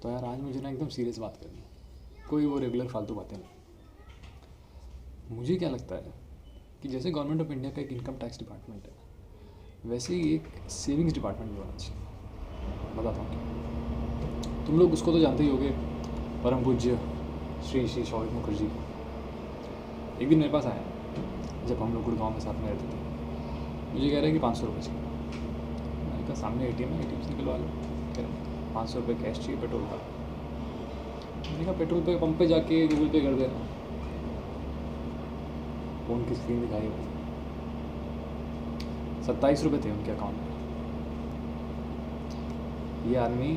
तो यार आज मुझे ना एकदम सीरियस बात करनी है, कोई वो रेगुलर फालतू बातें नहीं। मुझे क्या लगता है कि जैसे गवर्नमेंट ऑफ इंडिया का एक इनकम टैक्स डिपार्टमेंट है, वैसे ही एक सेविंग्स डिपार्टमेंट भी होना चाहिए। बताता हूँ क्या। तुम लोग उसको तो जानते ही होगे, परम पूज्य श्री श्री शौविक मुखर्जी। एक दिन मेरे पास आया जब हम लोग गुड़गांव में साथ में रहते थे। मुझे कह रहा है कि 500 रुपये चाहिए। मैंने कहा सामने ATM है, ATM से निकलवा लो। कह रहा 500 रुपये कैश चाहिए पेट्रोल का। मैंने कहा पेट्रोल पे पंप पे जाके गूगल पे कर देना। फ़ोन की स्क्रीन दिखाई हुई 27 रुपये थे उनके अकाउंट में। ये आदमी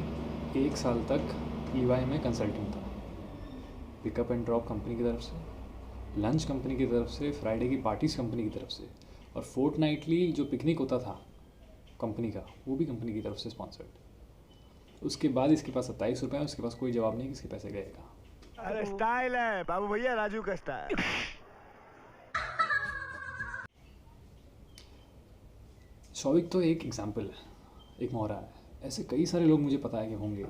1 साल तक EY में कंसल्टेंट था, पिकअप एंड ड्रॉप कंपनी की तरफ से, लंच कंपनी की तरफ से, फ्राइडे की पार्टीज कंपनी की तरफ से, और फोर्टनाइटली जो पिकनिक होता था कंपनी का, वो भी कंपनी की तरफ से स्पॉन्सर्ड। उसके बाद इसके पास 27 रुपये है, उसके पास कोई जवाब नहीं कि इसके पैसे गए कहाँ। अरे स्टाइल है बाबू भैया, राजू का स्टाइल। शौविक तो एक एग्जाम्पल है, एक मोहरा है। ऐसे कई सारे लोग मुझे पता है कि होंगे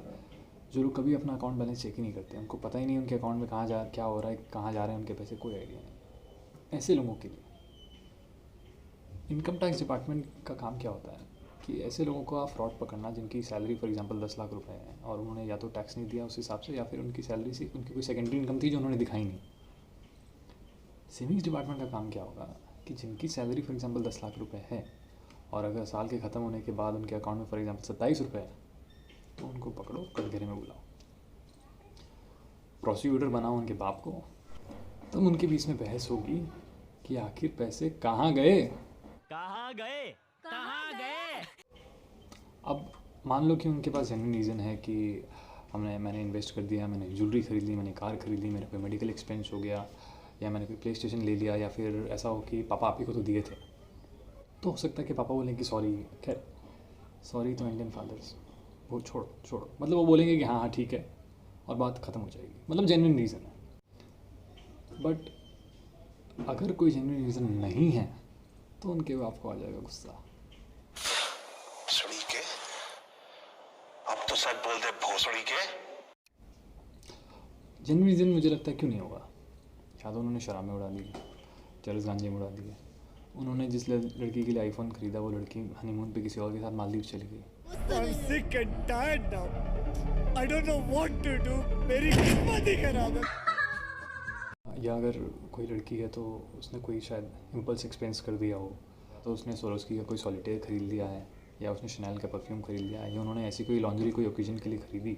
जो लोग कभी अपना अकाउंट बैलेंस चेक ही नहीं करते। उनको पता ही नहीं उनके अकाउंट में क्या हो रहा है, कहाँ जा रहे हैं उनके पैसे, कोई आइडिया नहीं। ऐसे लोगों के लिए इनकम टैक्स डिपार्टमेंट का काम क्या होता है कि ऐसे लोगों को आप फ्रॉड पकड़ना जिनकी सैलरी फॉर एग्जांपल 10 लाख रुपए है और उन्होंने या तो टैक्स नहीं दिया उस हिसाब से, या फिर उनकी सैलरी से उनकी कोई सेकेंडरी इनकम थी जो उन्होंने दिखाई नहीं। सेविंग्स डिपार्टमेंट का काम क्या होगा कि जिनकी सैलरी फॉर एग्जांपल 10 लाख रुपए है और अगर साल के ख़त्म होने के बाद उनके अकाउंट में फॉर एग्जांपल 27 रुपये है, तो उनको पकड़ो, कटघरे में बुलाओ, प्रोसिक्यूटर बनाओ उनके बाप को। तब उनके बीच में बहस होगी कि आखिर पैसे कहाँ गए। अब मान लो कि उनके पास जेन्युइन रीज़न है कि मैंने इन्वेस्ट कर दिया, मैंने ज्वेलरी खरीद ली, मैंने कार खरीद ली, मेरे कोई मेडिकल एक्सपेंस हो गया, या मैंने कोई प्ले स्टेशन ले लिया, या फिर ऐसा हो कि पापा आप ही को तो दिए थे। तो हो सकता है कि पापा बोलें कि सॉरी। खैर सॉरी तो इंडियन फादर्स, वो छोड़ो, मतलब वो बोलेंगे कि हाँ हाँ ठीक है और बात ख़त्म हो जाएगी, मतलब जेन्युइन रीज़न है। बट अगर कोई जेन्युइन रीज़न नहीं है तो उनके बाप को आ जाएगा गुस्सा। भोसड़ी के, अब तो सच बोल दे भोसड़ी के। जेन्युइन रीज़न मुझे लगता है क्यों नहीं होगा। या तो उन्होंने शराबें उड़ा दी, चरस गांजे में उड़ा दिए, उन्होंने जिस लड़की के लिए आईफोन खरीदा वो लड़की हनीमून पे किसी और के साथ मालदीव चली गई। I'm sick and tired now. I don't know what to do. मेरी किस्मत ही खराब है। या अगर कोई लड़की है तो उसने कोई शायद इम्पल्स एक्सपेंस कर दिया हो, तो उसने सोरोस्की का कोई सॉलिटेयर ख़रीद लिया है, या उसने शनैल का परफ्यूम खरीद लिया है, या उन्होंने ऐसी कोई लॉन्ड्री कोई ओकेजन के लिए ख़रीदी,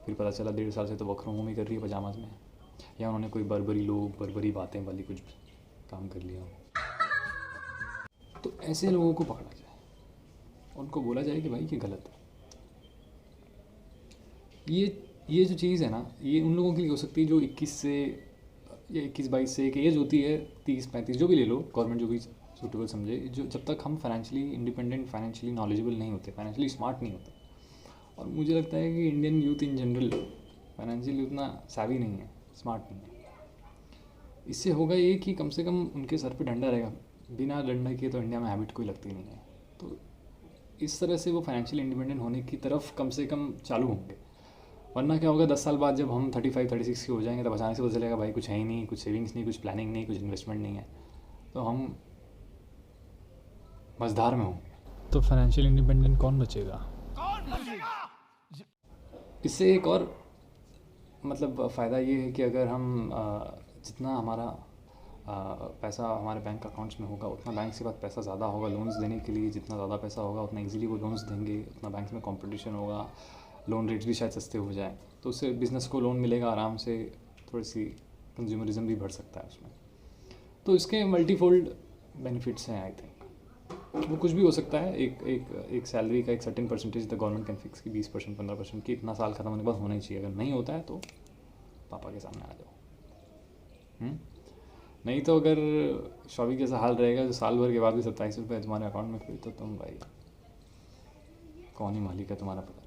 फिर पता चला 1.5 साल से तो वर्क फ्रॉम होम ही कर रही है पजामाज में, या उन्होंने कोई बर्बरी बातें वाली कुछ काम कर लिया हो। तो ऐसे लोगों को पकड़ा जाए, उनको बोला जाए कि भाई ये गलत है। ये जो चीज़ है ना, ये उन लोगों के लिए हो सकती है जो 21 से या 21-22 से एक एज होती है, 30-35 जो भी ले लो, गवर्नमेंट जो भी सूटेबल समझे, जो जब तक हम फाइनेंशियली इंडिपेंडेंट, फाइनेंशियली नॉलेजेबल नहीं होते, फाइनेंशियली स्मार्ट नहीं होते। और मुझे लगता है कि Indian youth in general financially उतना savvy नहीं है, स्मार्ट नहीं है। इससे होगा ये कि कम से कम उनके सर पे डंडा रहेगा। बिना डंडा के तो इंडिया में हैबिट कोई लगती नहीं है। तो इस तरह से वो फाइनेंशियली इंडिपेंडेंट होने की तरफ कम से कम चालू होंगे। वरना क्या होगा, 10 साल बाद जब हम 35-36 के हो जाएंगे तब अचानक से पता चलेगा भाई कुछ है ही नहीं, कुछ सेविंग्स नहीं, कुछ प्लानिंग नहीं, कुछ इन्वेस्टमेंट नहीं है, तो हम मझधार में होंगे। तो फाइनेंशियल इंडिपेंडेंट कौन बचेगा? इससे एक और मतलब फ़ायदा ये है कि अगर हम जितना हमारा पैसा हमारे बैंक अकाउंट्स में होगा, उतना बैंक के पास पैसा ज़्यादा होगा लोन्स देने के लिए। जितना ज़्यादा पैसा होगा उतना इजीली वो लोन्स देंगे, उतना बैंक में कंपटीशन होगा, लोन रेट्स भी शायद सस्ते हो जाए, तो उससे बिज़नेस को लोन मिलेगा आराम से, थोड़ी सी कंज्यूमरिज्म भी बढ़ सकता है उसमें। तो इसके मल्टीफोल्ड बेनिफिट्स हैं। आई थिंक वो कुछ भी हो सकता है। एक सैलरी का एक certain percentage the government can fix की 20% 15% की इतना साल ख़त्म होने के बाद होना ही चाहिए। अगर नहीं होता है तो पापा के सामने आ जाओ। नहीं तो अगर शौविक जैसा हाल रहेगा जो साल भर के बाद भी 27 रुपये तुम्हारे अकाउंट में, फिर तो तुम भाई कौन ही मालिक है तुम्हारा पता